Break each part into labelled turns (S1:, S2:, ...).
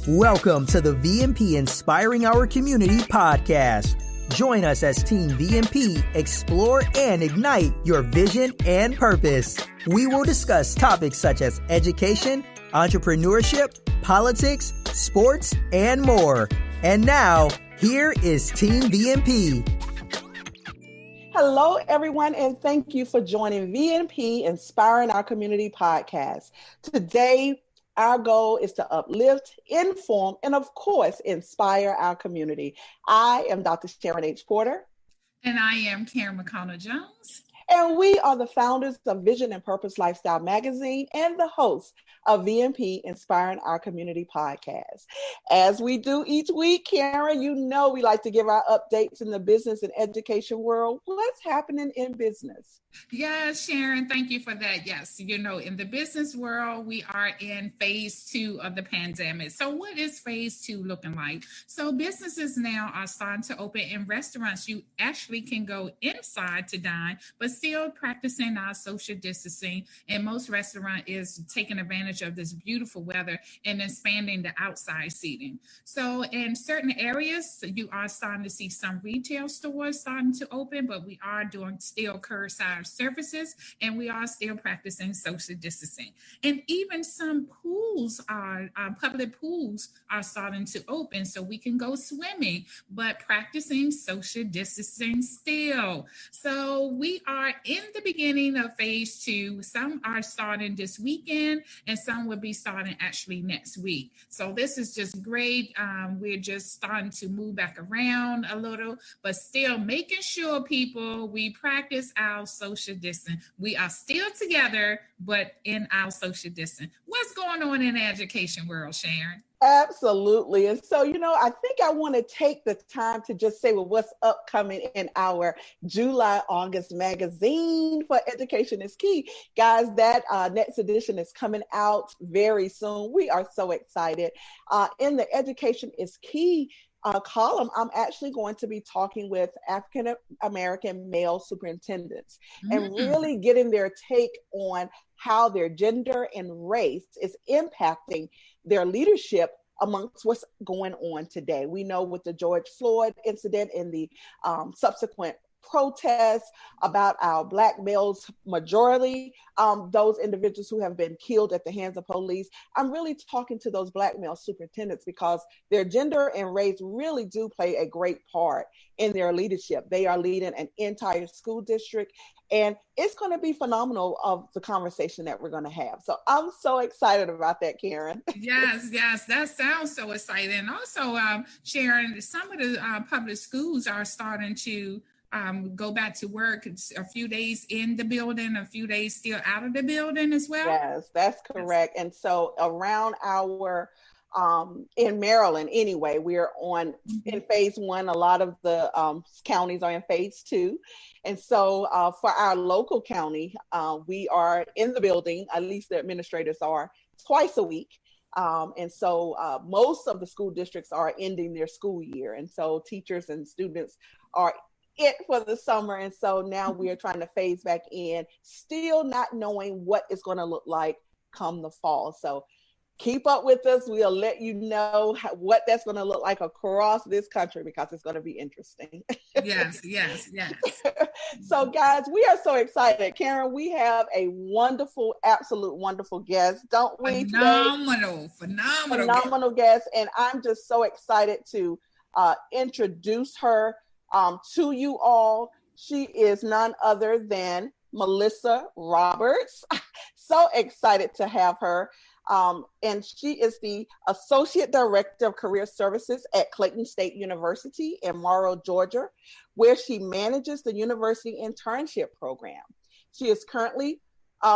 S1: Welcome to the VMP Inspiring Our Community podcast. Join us as Team VMP explore and ignite your vision and purpose. We will discuss topics such as education, entrepreneurship, politics, sports, and more. And now, here is Team VMP.
S2: Hello, everyone, and thank you for joining VMP Inspiring Our Community podcast. Today, our goal is to uplift, inform, and of course, inspire our community. I am Dr. Sharon H.
S3: And I am Karen McConnell-Jones.
S2: And we are the founders of Vision and Purpose Lifestyle Magazine and the hosts of VMP Inspiring Our Community podcast. As we do each week, Karen, you know we like to give our updates in the business and education world. What's happening in business?
S3: Yes, Sharon, thank you for that. Yes, you know, in the business world, we are in phase 2 of the pandemic. So what is phase 2 looking like? So businesses now are starting to open. In restaurants, you actually can go inside to dine, but still practicing our social distancing. And most restaurant is taking advantage of this beautiful weather and expanding the outside seating. So in certain areas, you are starting to see some retail stores starting to open, but we are doing still curbside services, and we are still practicing social distancing. And even some pools public pools are starting to open, so we can go swimming, but practicing social distancing still. So we are in the beginning of phase 2. Some are starting this weekend, and some will be starting actually next week. So this is just great. We're just starting to move back around a little, but still making sure people, we practice our social distance. We are still together, but in our social distance. What's going on in the education world, Sharon?
S2: Absolutely. And so, you know, I think I want to take the time to just say, well, what's upcoming in our July-August magazine for Education is Key. Guys, that next edition is coming out very soon. We are so excited. In the Education is Key column, I'm actually going to be talking with African-American male superintendents and really getting their take on how their gender and race is impacting their leadership amongst what's going on today. We know with the George Floyd incident and the subsequent protests about our Black males, majority, those individuals who have been killed at the hands of police. I'm really talking to those Black male superintendents because their gender and race really do play a great part in their leadership. They are leading an entire school district, and it's going to be phenomenal of the conversation that we're going to have. So I'm so excited about that, Karen.
S3: Yes, that sounds so exciting. And also, Sharon, some of the public schools are starting to go back to work. It's a few days in the building, a few days still out of the building as well.
S2: Yes, that's correct. Yes. And so around our, in Maryland anyway, we're on in phase 1. A lot of the counties are in phase 2. And so for our local county, we are in the building, at least the administrators are, twice a week. And so most of the school districts are ending their school year. And so teachers and students are it for the summer. And so now we are trying to phase back in, still not knowing what it's going to look like come the fall. So keep up with us. We'll let you know what that's going to look like across this country because it's going to be interesting.
S3: Yes.
S2: So guys, we are so excited. Karen, we have a wonderful, absolute wonderful guest, don't we? Phenomenal guest. And I'm just so excited to introduce her to you all. She is none other than Melissa Roberts. So excited to have her. And she is the Associate Director of Career Services at Clayton State University in Morrow, Georgia, where she manages the university internship program. She is currently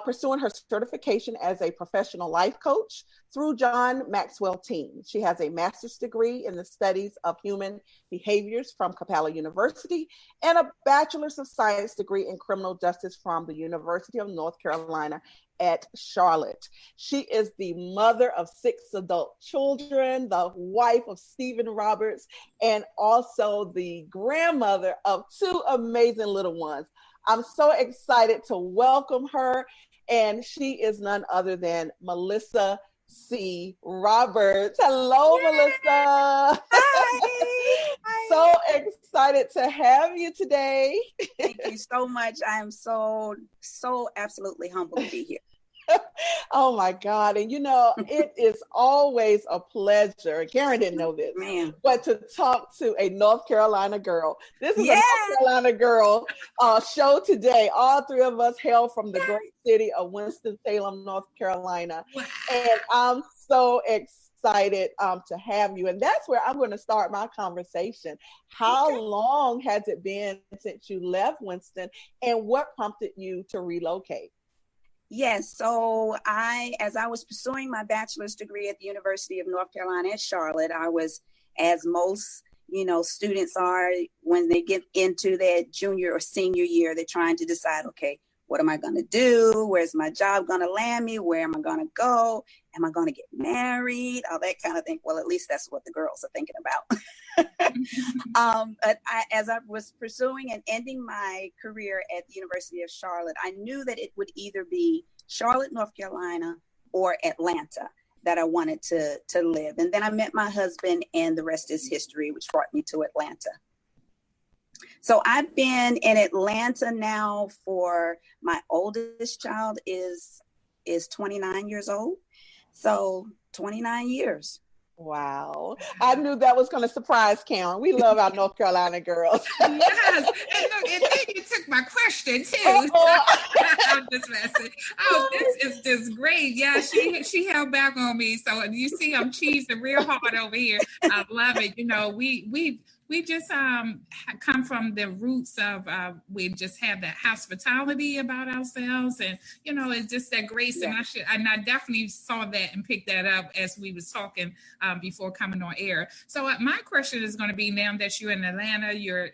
S2: pursuing her certification as a professional life coach through John Maxwell Team. She has a master's degree in the studies of human behaviors from Capella University and a Bachelor of Science degree in criminal justice from the University of North Carolina at Charlotte. She is the mother of 6 adult children, the wife of Stephen Roberts, and also the grandmother of 2 amazing little ones. I'm so excited to welcome her, and she is none other than Melissa C. Roberts. Hello,
S4: Yay!
S2: Melissa.
S4: Hi. Hi.
S2: So excited to have you today.
S4: Thank you so much. I am so absolutely humbled to be here.
S2: Oh my God. And it is always a pleasure. Karen didn't know this, but to talk to a North Carolina girl. This is a North Carolina girl show today. All three of us hail from the great city of Winston-Salem, North Carolina. Wow. And I'm so excited to have you. And that's where I'm going to start my conversation. How long has it been since you left Winston, and what prompted you to relocate?
S4: Yes. So as I was pursuing my bachelor's degree at the University of North Carolina at Charlotte, I was, as most, students are when they get into their junior or senior year, they're trying to decide, okay, what am I going to do? Where's my job going to land me? Where am I going to go? Am I going to get married? All that kind of thing. Well, at least that's what the girls are thinking about. But as I was pursuing and ending my career at the University of Charlotte, I knew that it would either be Charlotte, North Carolina, or Atlanta that I wanted to live. And then I met my husband, and the rest is history, which brought me to Atlanta. So I've been in Atlanta now for, my oldest child is 29 years old. So 29 years.
S2: Wow. I knew that was going to surprise Karen. We love our North Carolina girls.
S3: Yes. And then you took my question too. I'm just messing. Oh, this is just great. Yeah, she held back on me. So you see, I'm cheesing real hard over here. I love it. We just come from the roots of we just have that hospitality about ourselves, and it's just that grace. Yeah. And I definitely saw that and picked that up as we was talking before coming on air. So my question is going to be, now that you're in Atlanta, you're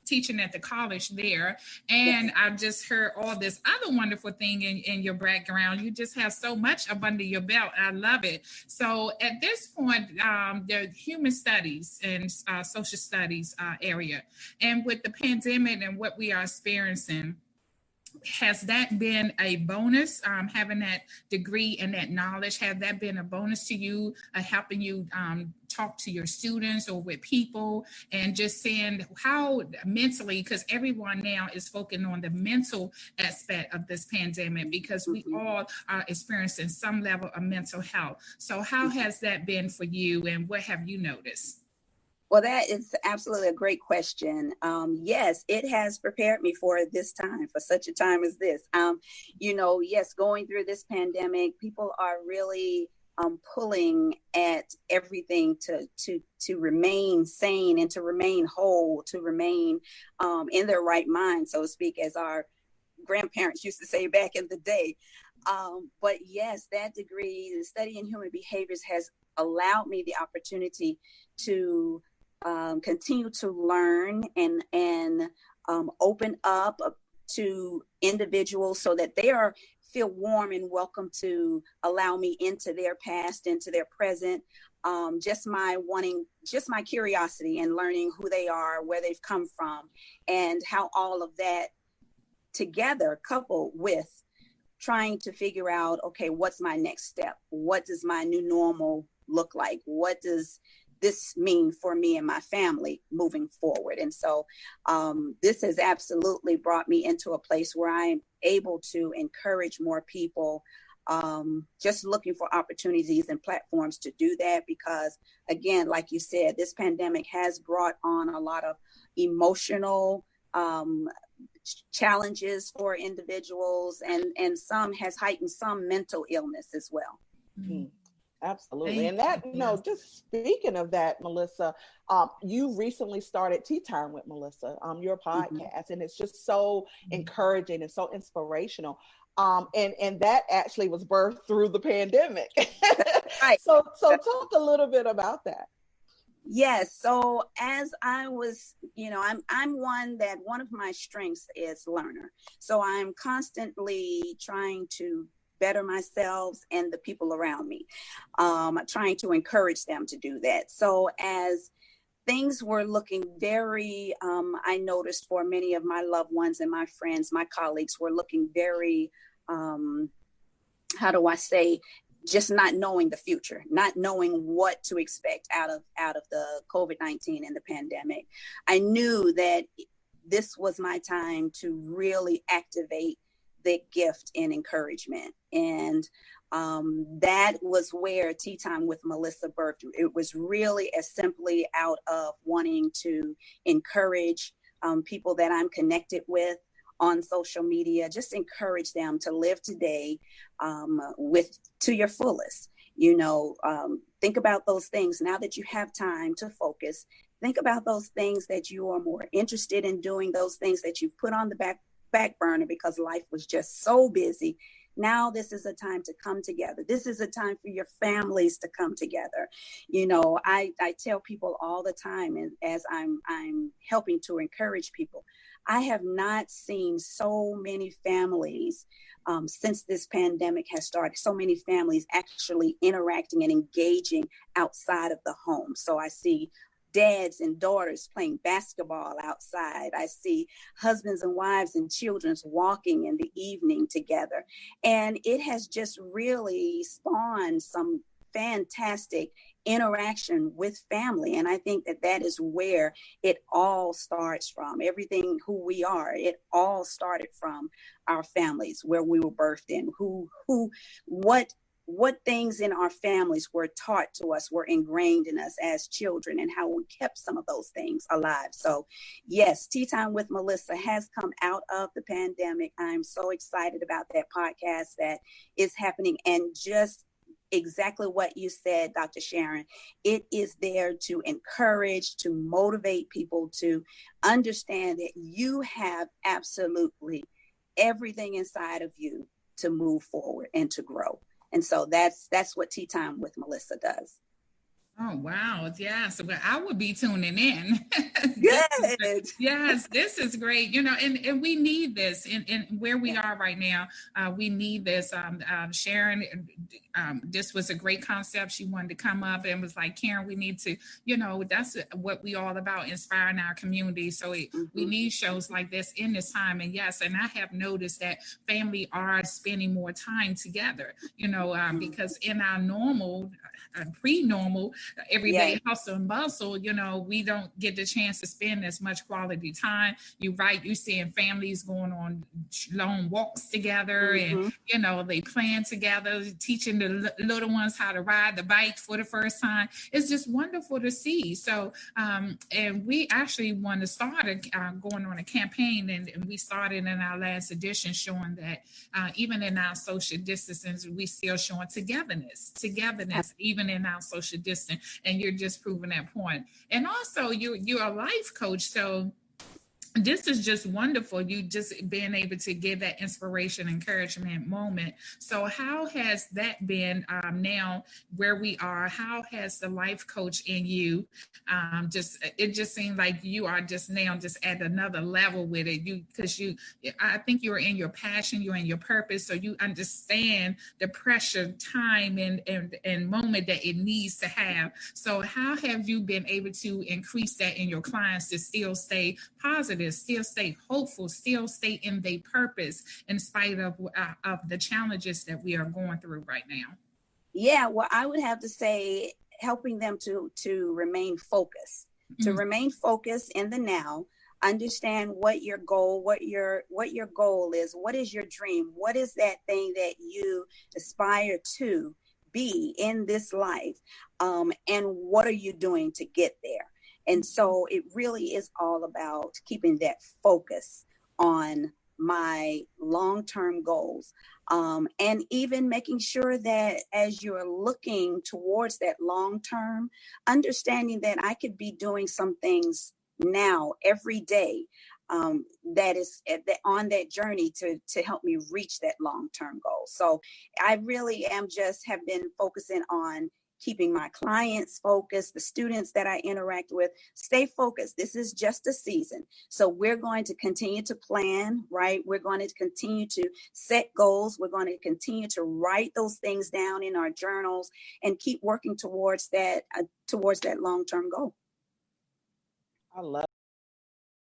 S3: teaching at the college there, and I've just heard all this other wonderful thing in your background. You just have so much up under your belt. I love it. So at this point, the human studies and social studies area, and with the pandemic and what we are experiencing, has that been a bonus, having that degree and that knowledge? Have that been a bonus to you, helping you talk to your students or with people, and just saying how mentally, because everyone now is focusing on the mental aspect of this pandemic, because we all are experiencing some level of mental health. So how has that been for you, and what have you noticed?
S4: Well, that is absolutely a great question. Yes, it has prepared me for this time, for such a time as this. Yes, going through this pandemic, people are really pulling at everything to remain sane and to remain whole, to remain in their right mind, so to speak, as our grandparents used to say back in the day. But yes, that degree, the study in human behaviors, has allowed me the opportunity to continue to learn and open up to individuals so that they feel warm and welcome to allow me into their past, into their present. Just my curiosity and learning who they are, where they've come from, and how all of that together, coupled with trying to figure out, okay, what's my next step? What does my new normal look like? What does this mean for me and my family moving forward? And so this has absolutely brought me into a place where I'm able to encourage more people, just looking for opportunities and platforms to do that, because again, like you said, this pandemic has brought on a lot of emotional challenges for individuals, and some has heightened some mental illness as well.
S2: Mm-hmm. Absolutely. And that, just speaking of that, Melissa, you recently started Tea Time with Melissa, your podcast, and it's just so encouraging and so inspirational. And that actually was birthed through the pandemic.
S4: Right.
S2: So talk a little bit about that.
S4: Yes. So as I was, I'm one of my strengths is learner. So I'm constantly trying to better myself and the people around me, trying to encourage them to do that. So as things were looking very, I noticed for many of my loved ones and my friends, my colleagues were looking very how do I say, just not knowing the future, not knowing what to expect out of the COVID-19 and the pandemic. I knew that this was my time to really activate the gift in encouragement. And that was where Tea Time with Melissa birthed. It was really as simply out of wanting to encourage people that I'm connected with on social media, just encourage them to live today to your fullest. Think about those things now that you have time to focus. Think about those things that you are more interested in doing, those things that you've put on the back burner because life was just so busy. Now this is a time to come together. This is a time for your families to come together. I tell people all the time, and as I'm helping to encourage people, I have not seen so many families since this pandemic has started, so many families actually interacting and engaging outside of the home. So I see dads and daughters playing basketball outside. I see husbands and wives and children walking in the evening together. And it has just really spawned some fantastic interaction with family. And I think that is where it all starts from. Everything who we are, it all started from our families, where we were birthed in, what things in our families were taught to us, were ingrained in us as children, and how we kept some of those things alive. So yes, Tea Time with Melissa has come out of the pandemic. I'm so excited about that podcast that is happening. And just exactly what you said, Dr. Sharon, it is there to encourage, to motivate people to understand that you have absolutely everything inside of you to move forward and to grow. And so that's what Tea Time with Melissa does.
S3: Oh, wow. Yes. Well, I would be tuning in.
S4: Good.
S3: Yes, this is great. And we need this in where we are right now. We need this. Sharon, this was a great concept. She wanted to come up and was like, Karen, we need to, that's what we all about, inspiring our community. So we need shows like this in this time. And yes, and I have noticed that family are spending more time together, because in our normal, pre-normal, everyday hustle and bustle, we don't get the chance to spend as much quality time. You're right. You're seeing families going on long walks together and, they plan together, teaching the little ones how to ride the bike for the first time. It's just wonderful to see. So, and we actually want to start going on a campaign, and we started in our last edition showing that even in our social distancing, we still showing togetherness, even in our social distance. And you're just proving that point. And also you're a life coach. So this is just wonderful. You just being able to give that inspiration, encouragement moment. So how has that been now where we are? How has the life coach in you it just seems like you are just now just at another level with it. I think you're in your passion, you're in your purpose. So you understand the pressure, time and moment that it needs to have. So how have you been able to increase that in your clients to still stay positive, still stay hopeful, still stay in their purpose in spite of the challenges that we are going through right now?
S4: Yeah, well, I would have to say helping them to remain focused, to remain focused in the now, understand what your goal is, what is your dream, what is that thing that you aspire to be in this life, and what are you doing to get there? And so it really is all about keeping that focus on my long-term goals. And even making sure that as you're looking towards that long-term, understanding that I could be doing some things now every day that is on that journey to help me reach that long-term goal. So I really have been focusing on keeping my clients focused, the students that I interact with, stay focused. This is just a season. So we're going to continue to plan, right? We're going to continue to set goals. We're going to continue to write those things down in our journals and keep working towards that long-term goal.
S2: I love